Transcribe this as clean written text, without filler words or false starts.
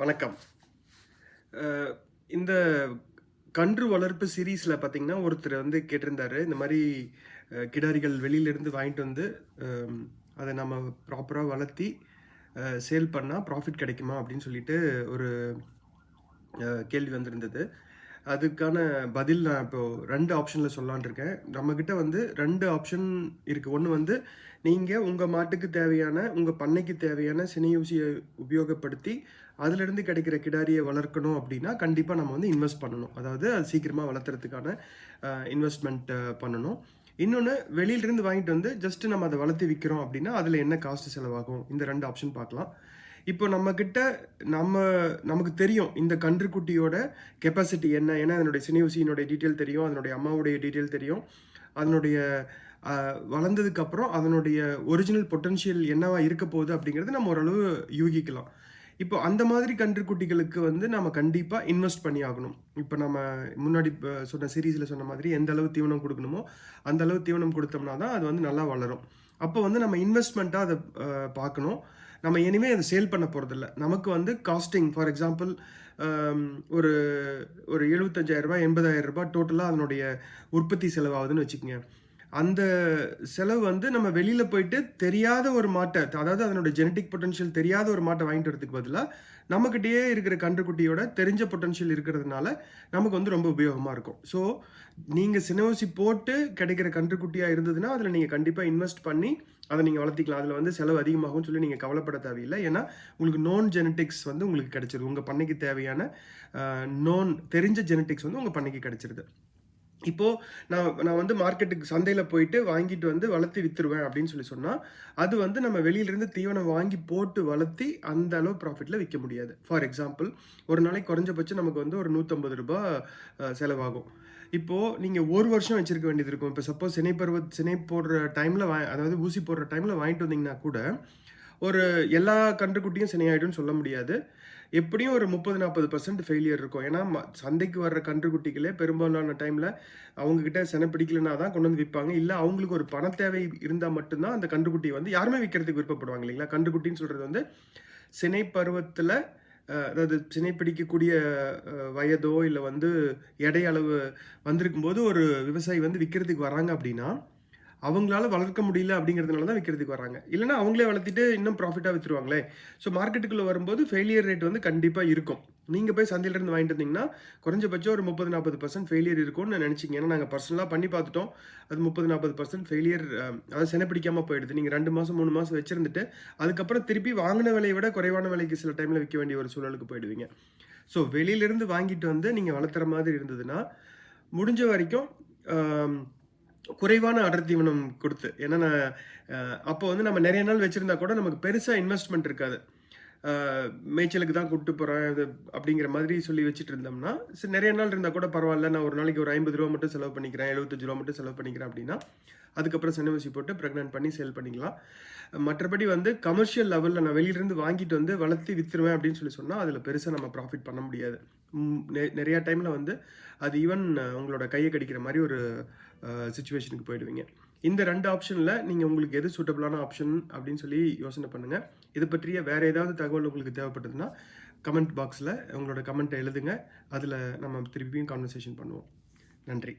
வணக்கம். அ இந்த கன்று வளர்ப்பு சீரிஸ்ல பார்த்தீங்கன்னா, ஒருத்தர் வந்து கேட்டிருந்தாரு. இந்த மாரி கிடாரிகள் வெளியிலருந்து வாங்கிட்டு வந்து, அம் அத நம்ம ப்ராப்பரா வளர்த்தி, சேல் பண்ணா ப்ராஃபிட் கிடைக்குமா? அப்படின்னு சொல்லிட்டு ஒரு கேள்வி வந்திருந்தது. அதுக்கான பதில் நான் இப்போ 2 ஆப்ஷன்ல சொல்லலான்னு இருக்கேன். நம்மகிட்ட வந்து 2 ஆப்ஷன் இருக்கு. ஒண்ணு வந்து, நீங்க உங்க மாட்டுக்கு தேவையான, உங்க பண்ணைக்கு தேவையான சினையூசிய உபயோகப்படுத்தி, அதிலிருந்து கிடைக்கிற கிடாரிய வளர்க்கணும் அப்படின்னா, கண்டிப்பா நம்ம வந்து இன்வெஸ்ட் பண்ணணும். அதாவது அது சீக்கிரமா வளர்த்துறதுக்கான இன்வெஸ்ட்மென்ட் பண்ணணும். இன்னொன்னு வெளியிலிருந்து வாங்கிட்டு வந்து, ஜஸ்ட் நம்ம அத வளர்த்து விக்கிறோம் அப்படின்னா, அதுல என்ன காஸ்ட் செலவாகும்? இந்த 2 ஆப்ஷன் பார்க்கலாம். இப்போ நம்மகிட்ட நம்ம நமக்கு தெரியும். இந்த கன்றுக்குட்டியோட கெப்பாசிட்டி என்ன? ஏன்னா, அதனுடைய சினையூசியினுடைய டீட்டெயில் தெரியும். அதனுடைய அம்மாவுடைய டீட்டெயில் தெரியும். அதனுடைய அ வளர்ந்ததுக்கப்புறம் அதனுடைய ஒரிஜினல் பொட்டன்ஷியல் என்னவா இருக்க போகுது அப்படிங்கிறது நம்ம ஓரளவு யூகிக்கலாம். இப்போ அந்த மாதிரி கன்றுக்குட்டிகளுக்கு வந்து நாம கண்டிப்பா இன்வெஸ்ட் பண்ணி ஆகணும். இப்ப நம்ம முன்னாடி சொன்ன சீரிஸ்ல சொன்ன மாதிரி எந்த அளவு தீவனம் குடுக்கணுமோ, அந்த அளவு தீவனம் குடுத்தோம்னா தான் அது வந்து நல்லா வளரும். அப்போ வந்து நம்ம இன்வெஸ்ட்மென்ட்டா அத பார்க்கணும். நம்ம இனிமே அத சேல் பண்ண போறதில்ல. நமக்கு வந்து காஸ்டிங் ஃபார் எக்ஸாம்பிள் அம் ஒரு ஒரு ரூ. 75,000 ரூ. 80,000 டோட்டலா அதனுடைய உற்பத்தி செலவாகுதுன்னு வச்சுக்கங்க. அந்த செலவு வந்து நம்ம வெளியில போயிட்டு தெரியாத ஒரு மாட்ட, அதாவது அதனுடைய ஜெனடிக் பொட்டன்ஷியல் தெரியாத ஒரு மாட்ட வாங்கிட்டு வரதுக்கு பதிலா, நம்மகிட்டயே இருக்கிற கன்றுக்குட்டியோட தெரிஞ்ச பொட்டன்ஷியல் இருக்கிறதுனால, நமக்கு வந்து ரொம்ப உபயோகமா இருக்கும். ஸோ, நீங்க சினையூசி போட்டு கிடைக்கிற கன்றுக்குட்டியா இருந்ததுன்னா, அதுல நீங்க கண்டிப்பா இன்வெஸ்ட் பண்ணி, அத நீங்க வளர்த்திக்கலாம். அதுல வந்து செலவு அதிகமாகும்னு சொல்லி நீங்க கவலைப்பட தேவையில்ல. ஏன்னா, உங்களுக்கு நோன் ஜெனடிக்ஸ் வந்து உங்களுக்கு கிடைச்சிரும். உங்க பண்ணைக்கு தேவையான தெரிஞ்ச ஜெனடிக்ஸ் வந்து உங்க பண்ணைக்கு கிடைச்சிருது. இப்போ நான் நான் வந்து மார்க்கெட்டுக்கு சந்தையில போயிட்டு வாங்கிட்டு வந்து வளர்த்து வித்துருவேன் அப்படின்னு சொல்லி சொன்னா, அது வந்து நம்ம வெளியிலிருந்து தீவனம் வாங்கி போட்டு வளர்த்தி அந்த அளவு ப்ராஃபிட்ல விக்க முடியாது. ஃபார் எக்ஸாம்பிள் ஒரு நாளைக்கு குறைஞ்சபட்சம் நமக்கு வந்து ஒரு ரூ. 150 செலவாகும். இப்போ நீங்க 1 வருஷம் வச்சிருக்க வேண்டியது இருக்கும். இப்போ சப்போஸ் சினை போடுற டைம்ல அதாவது ஊசி போடுற டைம்ல வாங்கிட்டு வந்தீங்கன்னா கூட, ஒரு எல்லா கன்றுக்குட்டியும் சினையாயிடும்னு சொல்ல முடியாது. எப்படியும் ஒரு 30, 40% ஃபெயிலியர் இருக்கும். ஏன்னா, சந்தைக்கு வர்ற கன்றுக்குட்டிகளே பெரும்பாலான டைம்ல அவங்க கிட்ட செனை பிடிக்கலனா தான் கொண்டு வந்து விப்பாங்க. இல்ல அவங்களுக்கு ஒரு பண தேவை இருந்தா மட்டும் தான் அந்த கன்றுக்குட்டிய வந்து யாருமே விக்கிறதுக்கு விருப்பப்படுவாங்க இல்லைங்களா? கன்றுக்குட்டின்னு சொல்றது வந்து சினை பருவத்தில அதாவது சினை பிடிக்கக்கூடிய வயதோ, இல்ல வந்து எடை அளவு வந்திருக்கும்போது ஒரு விவசாயி வந்து விக்கிறதுக்கு வராங்க அப்படின்னா, அவங்களால வளர்க்க முடியல அப்படிங்கிறதுனால தான் விக்கிறதுக்கு வராங்க. இல்லன்னா அவங்களே வளர்த்திட்டு இன்னும் ப்ராஃபிட்டா வித்துருவாங்களே! ஸோ மார்க்கெட்டுக்குள்ள வரும்போது ஃபெயிலியர் ரேட் வந்து கண்டிப்பா இருக்கும். நீங்க போய் சந்தையிலிருந்து வாங்கிட்டு வந்தீங்கன்னா, குறைஞ்சபட்சம் ஒரு 30, 40% ஃபெயிலியர் இருக்கும்னு நெனச்சீங்க. ஏன்னா நாங்க பர்சனலா பண்ணி பார்த்துட்டோம். அது 30, 40% ஃபெயிலியர் அதாவது செனை பிடிக்காம போயிடுது. நீங்க 2 மாசம், 3 மாசம் வச்சிருந்துட்டு, அதுக்கப்புறம் திருப்பி வாங்குன விலைய விட குறைவான விலைக்கு சில டைம்ல விக்க வேண்டிய ஒரு சூழலுக்கு போயிடுவீங்க. ஸோ வெளியிலிருந்து வாங்கிட்டு வந்து நீங்க வளர்த்துற மாதிரி இருந்ததுன்னா, முடிஞ்ச வரைக்கும் அம் குறைவான அடர் தீவனம் குடுத்து. ஏன்னா நான் அப்போ வந்து நம்ம நெறைய நாள் வச்சிருந்தா கூட நமக்கு பெருசா இன்வெஸ்ட்மென்ட் இருக்காது. அ மேய்ச்சலுக்கு தான் கூட்டு போறேன் இது அப்படிங்கிற மாதிரி சொல்லி வச்சுட்டு இருந்தோம்னா, சரி நெறைய நாள் இருந்தா கூட பரவால்ல. நான் ஒரு நாளைக்கு ஒரு ரூ. 50 மட்டும் செலவு பண்ணிக்கிறேன். ரூ. 75 மட்டும் செலவு பண்ணிக்கிறேன் அப்படின்னா, அதுக்கப்புறம் செனை ஊசி போட்டு பிரெக்னன்ட் பண்ணி சேல் பண்ணிக்கலாம். மற்றபடி வந்து கமர்ஷியல் லெவல்ல நான் வெளியிலிருந்து வாங்கிட்டு வந்து வளர்த்து வித்துருவேன் அப்படின்னு சொல்லி சொன்னா, அதுல பெருசா நம்ம ப்ராஃபிட் பண்ண முடியாது. நெறைய டைம்ல வந்து அது ஈவன் உங்களோட கைய கடிக்கிற மாரி ஒரு சிச்சுவேஷனுக்கு போயிடுவீங்க. இந்த 2 ஆப்ஷன்ல நீங்க உங்களுக்கு எது சூட்டபிளான ஆப்ஷன் அப்படின்னு சொல்லி யோசனை பண்ணுங்க. இது பற்றிய வேற ஏதாவது தகவல் உங்களுக்கு தேவைப்பட்டதுன்னா, கமெண்ட் பாக்ஸ்ல உங்களோட கமெண்ட்ட எழுதுங்க. அதுல நம்ம திருப்பியும் கான்வர்சேஷன் பண்ணுவோம். நன்றி.